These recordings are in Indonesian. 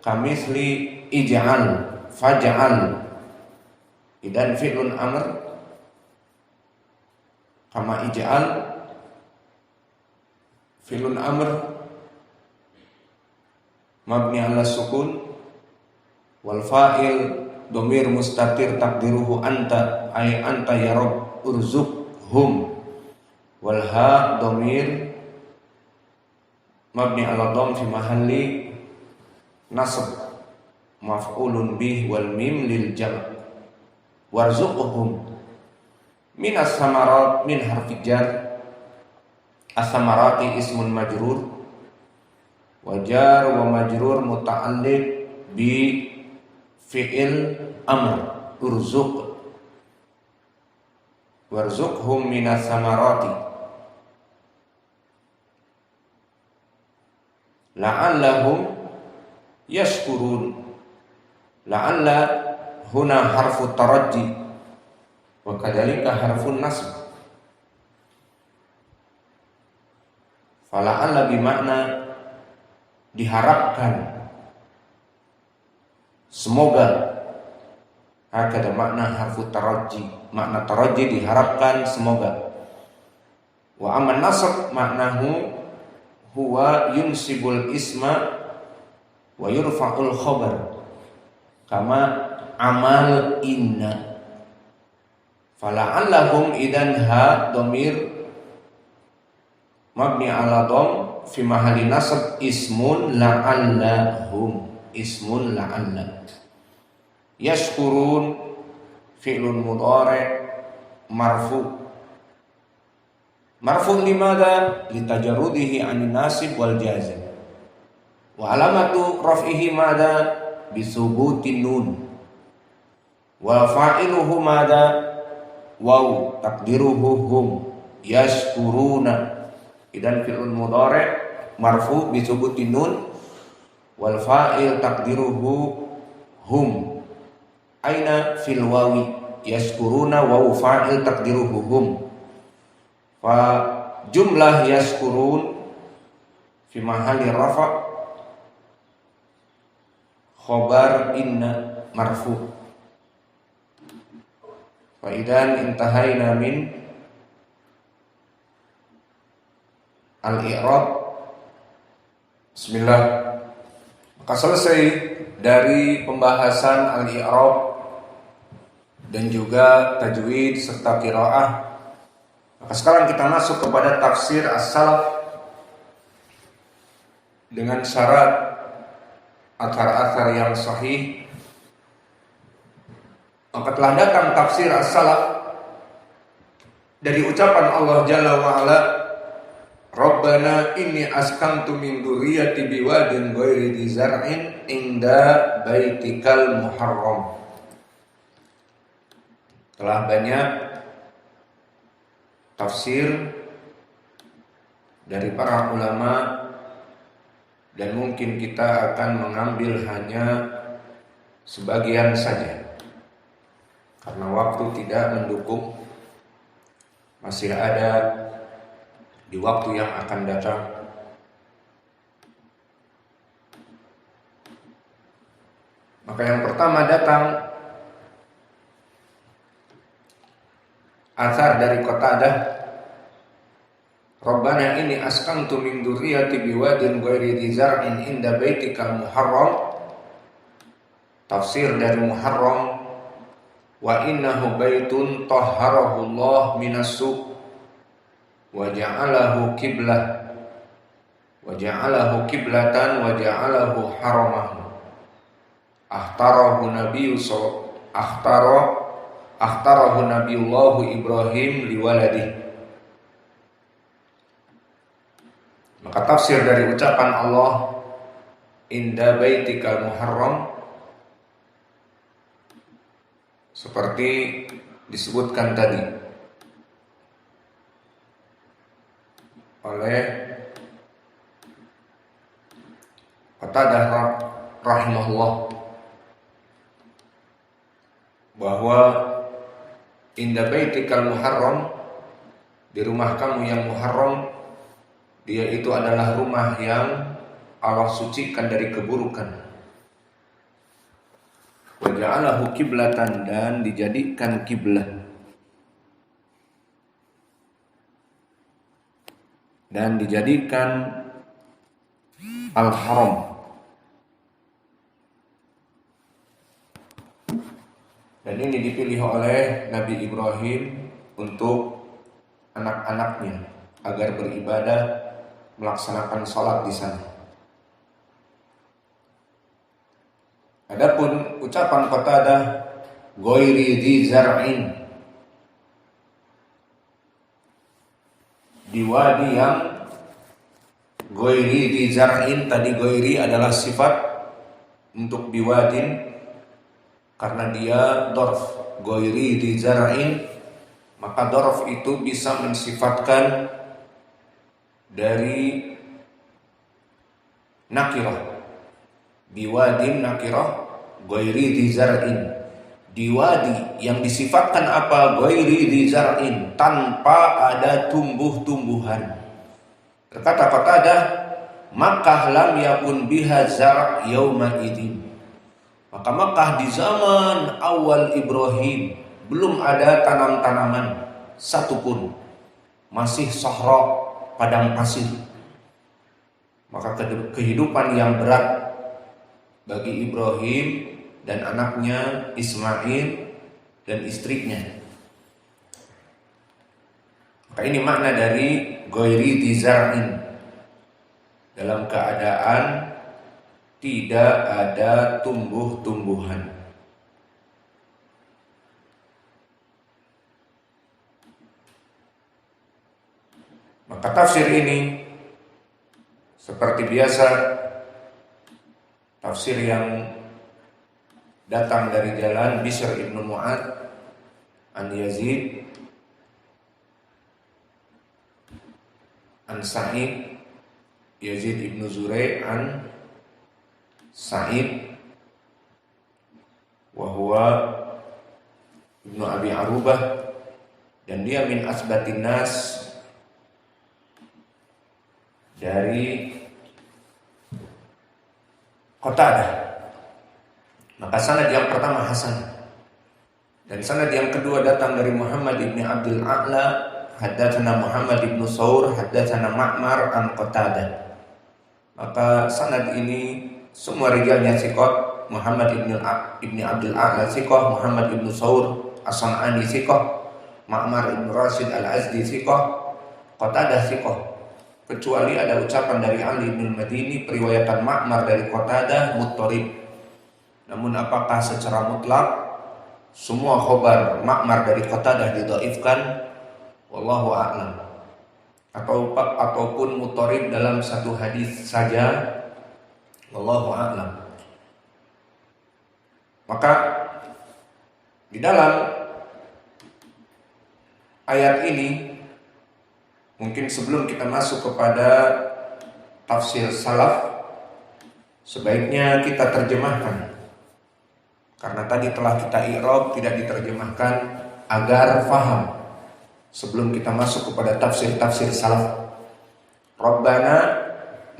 Kamisli ij'al, faj'al. Idan fi'lun amr kama ij'al fi'lun amr mabni ala sukun wal fa'il dhamir mustatir taqdiruhu anta ay anta ya rabb urzuqhum wal ha dhamir mabni ala dhamm fi mahalli nasb maf'ulun bih wal mim lil jam' warzuqhum minas samarat min harfi jar as-samarati ismun majrur wa jar wa majrur muta'alliq bi fi'il amr urzuq warzuqhum minas samarati la'allahum yashkurun. La'alla huna harfu taraji wa kadzalika harfun nasb. Fala'alla bimakna diharapkan, semoga. Hakada makna harfu taraji, makna taraji diharapkan, semoga. Wa amman nasb maknahu huwa yunsibul isma wa yurfa'ul khabar kama amal inna. Fala'allahum idan ha dhamir mabni ala dhamm fi mahalli nasb ismun la'allahum, ismun la'alla. Yashkurun fi'lun mudhari' marfu. Marfu limada litajarrudihi 'anil nasib wal jazm. Wa alamatu raf'ihi mada bisubutin nun. Wa fa'iluhu mada waw taqdiruhu hum yashkuruna. Idan fi'lun mudhari' marfu bisubutin nun wal fa'il taqdiruhu hum. Aina fil wawi yashkuruna waw fa'il taqdiruhu hum. Fa jumlah yashkurun fi mahalli rafa' khobar inna marfu. Fa idan intahaina min al-i'rab. Bismillah. Maka selesai dari pembahasan al-i'rab dan juga tajwid serta qiraah. Maka sekarang kita masuk kepada tafsir as-salaf dengan syarat athar-athar yang sahih. Maka telah datang tafsir as-salaf dari ucapan Allah Jalla wa Ala, Rabbana inni askantu min dzurriyyati biwadin ghairi dzi zar'in inda baitikal muharram. Telah banyak tafsir dari para ulama dan mungkin kita akan mengambil hanya sebagian saja karena waktu tidak mendukung. Masih ada di waktu yang akan datang. Maka yang pertama datang athar dari Qatadah, Rabbana inni askantu min dzurriyyati biwadin ghairi dzi zar'in inda baitikal muharram. Tafsir dari Muharram, wa innahu baitun tahharahu Allah minas su' wa ja'alahu qiblah wa ja'alahu qiblatan wa ja'alahu haramahu. Akhtarahu Nabiyullah Ibrahim liwaladihi. Maka tafsir dari ucapan Allah inda baitikal muharram seperti disebutkan tadi oleh Qatadah rahimahullah, bahwa inda baitikal muharram, di rumah kamu yang muharram, dia itu adalah rumah yang Allah sucikan dari keburukan. wa ja'alahu kiblatan, dan dijadikan kiblah, dan dijadikan al-haram. Dan ini dipilih oleh Nabi Ibrahim untuk anak-anaknya agar beribadah, melaksanakan sholat di sana. Adapun ucapan Qatadah ghairi dzi zar'in, di wadi yang ghairi dzi zar'in, tadi ghairi adalah sifat untuk biwadin karena dia dorf, ghairi dzi zar'in, maka dorf itu bisa mensifatkan dari nakirah. Biwadin nakirah, ghairi dzi zar'in, di wadi yang disifatkan apa? Ghairi dzi zar'in, tanpa ada tumbuh-tumbuhan. Berkata Qatadah, Makkah lam yakun biha zar' yauma idin. Maka Makkah di zaman awal Ibrahim belum ada tanam-tanaman satupun, masih sahra, padang pasir. Maka kehidupan yang berat bagi Ibrahim dan anaknya Ismail dan istrinya. Maka ini makna dari ghairi dzi zar'in, dalam keadaan tidak ada tumbuh-tumbuhan. Maka tafsir ini seperti biasa tafsir yang datang dari jalan Bishr ibn Mu'ad an Yazid an Sa'id, Yazid ibn Zurai an Sa'id wa huwa ibnu Abi Arubah, dan dia min asbatin nas, dari Qatadah. Maka sanad yang pertama hasan, dan sanad yang kedua datang dari Muhammad ibn Abdul A'la, haddatsana Muhammad ibn Saur, haddatsana Ma'mar an Qatadah. Maka sanad ini semua rijalnya thiqat. Muhammad ibn Abdul A'la thiqah, Muhammad ibn Saur as-San'ani thiqah, Ma'mar ibn Rashid al-Azdi thiqah, Qatadah thiqah. Kecuali ada ucapan dari Ali bin Madini, periwayatan Ma'mar dari Qatadah muttarib. Namun apakah secara mutlak semua khobar Ma'mar dari Qatadah didhaifkan? Wallahu a'lam. Ataupun muttarib dalam satu hadis saja, wallahu a'lam. Maka di dalam ayat ini, mungkin sebelum kita masuk kepada tafsir salaf, sebaiknya kita terjemahkan, karena tadi telah kita i'rab, tidak diterjemahkan agar faham sebelum kita masuk kepada tafsir-tafsir salaf. Rabbana,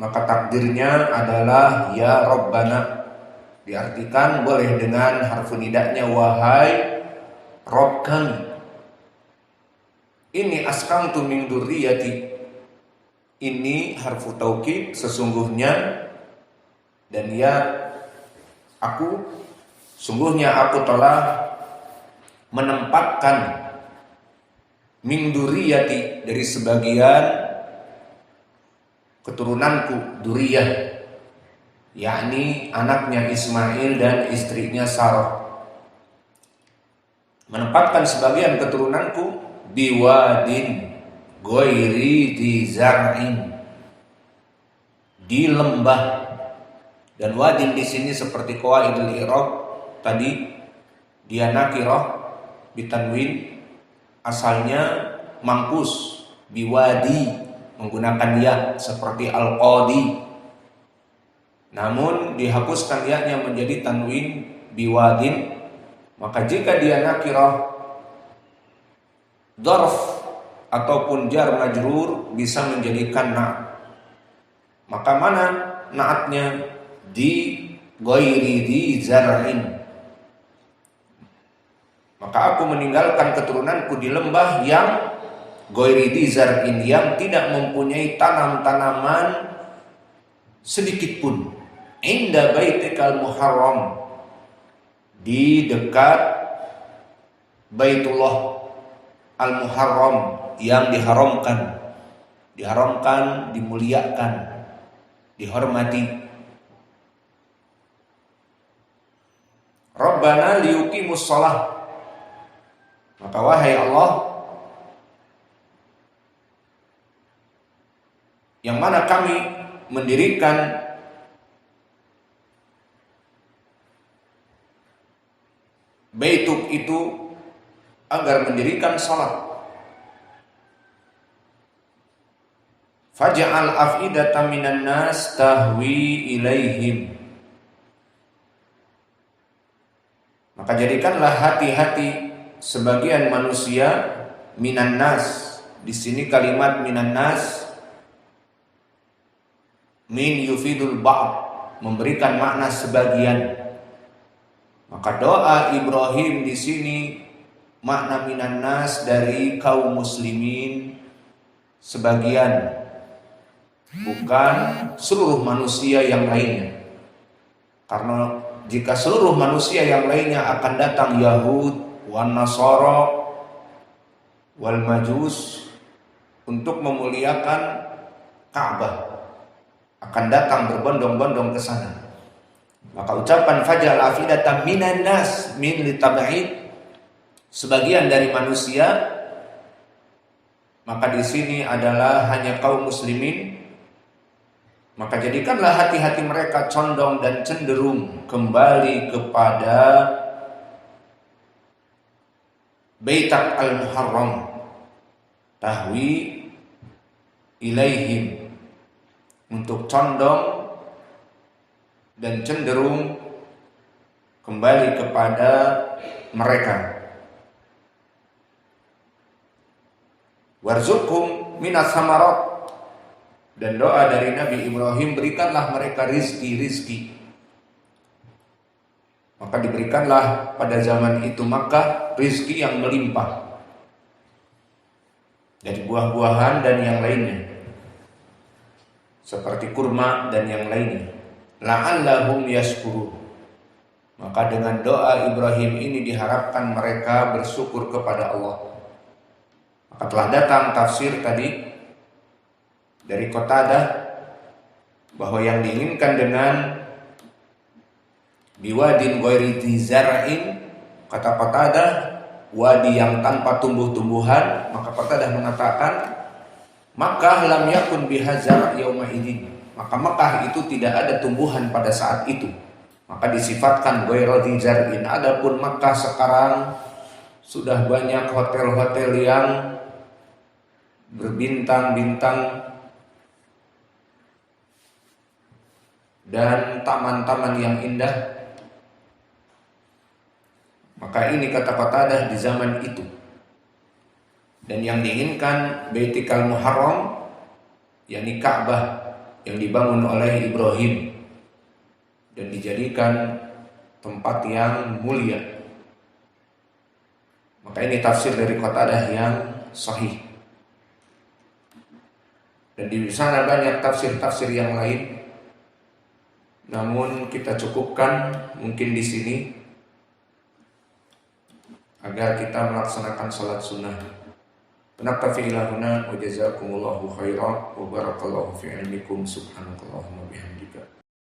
maka takdirnya adalah ya Rabbana, diartikan boleh dengan harfu nidanya wahai Rabb kami. Ini askamtu min dzurriyyati, ini harfu taukid sesungguhnya, dan ya aku, sungguhnya aku telah menempatkan min dzurriyyati, dari sebagian keturunanku, dzurriyyah yakni anaknya Ismail dan istrinya Sarah, menempatkan sebagian keturunanku biwadin ghairi dzi zar'in, di lembah. Dan wadin di sini seperti qawaidul i'rab tadi, dia nakirah bitanwin, asalnya mangkus biwadi menggunakan ya seperti al-qadi, namun dihapuskan ya-nya menjadi tanwin biwadin. Maka jika dia nakirah dzarf ataupun jar majrur bisa menjadikan na'at. Maka mana na'atnya? Di ghairi dzi zar'in, maka aku meninggalkan keturunanku di lembah yang ghairi dzi zar'in, yang tidak mempunyai tanam-tanaman sedikit pun, inda baitikal muharram, di dekat Baitullah al-Muharram, yang diharamkan, dimuliakan, dihormati. Rabbana liyuqimus shalah, maka wahai Allah, yang mana kami mendirikan Baituk itu agar mendirikan salat. Faj'al af'idatan minan nas tahwi ilaihim, maka jadikanlah hati-hati sebagian manusia, minan nas. Di sini kalimat minan nas min yufidul ba'd, memberikan makna sebagian. Maka doa Ibrahim di sini makna minan nas dari kaum muslimin sebagian, bukan seluruh manusia yang lainnya. Karena jika seluruh manusia yang lainnya akan datang Yahud, wan Nasara, wal Majus untuk memuliakan Ka'bah, akan datang berbondong-bondong ke sana. Maka ucapan fajal afidatan minan nas min litab'id, sebagian dari manusia, maka di sini adalah hanya kaum muslimin. Maka jadikanlah hati-hati mereka condong dan cenderung kembali kepada Baitak al-Muharram, tahwi ilaihim, untuk condong dan cenderung kembali kepada mereka. Warzuqhum minas samarat, dan doa dari Nabi Ibrahim, berikanlah mereka rizki. Maka diberikanlah pada zaman itu Makkah rizki yang melimpah dari buah-buahan dan yang lainnya, seperti kurma dan yang lainnya. La'allahum yashkurun, maka dengan doa Ibrahim ini diharapkan mereka bersyukur kepada Allah. Maka telah datang tafsir tadi dari Qatadah bahwa yang diinginkan dengan biwadin ghairi dzi zar'in, kata Qatadah, wadi yang tanpa tumbuh-tumbuhan. Maka Qatadah mengatakan Makkah lam yakun bihazar yauma idin, maka Makkah itu tidak ada tumbuhan pada saat itu. Maka disifatkan ghairi dzi zar'in. Adapun Makkah sekarang sudah banyak hotel-hotel yang berbintang-bintang dan taman-taman yang indah. Maka ini kata Qatadah di zaman itu. Dan yang diinginkan Baitikal Muharram, yakni Ka'bah yang dibangun oleh Ibrahim dan dijadikan tempat yang mulia. Maka ini tafsir dari Qatadah yang sahih. Dan di sana banyak tafsir-tafsir yang lain. Namun kita cukupkan mungkin di sini agar kita melaksanakan salat sunnah. Naktafi ila huna wa jazakumullahu khairan wa barakallahu fi ilmikum subhanakallahumma bihamdika.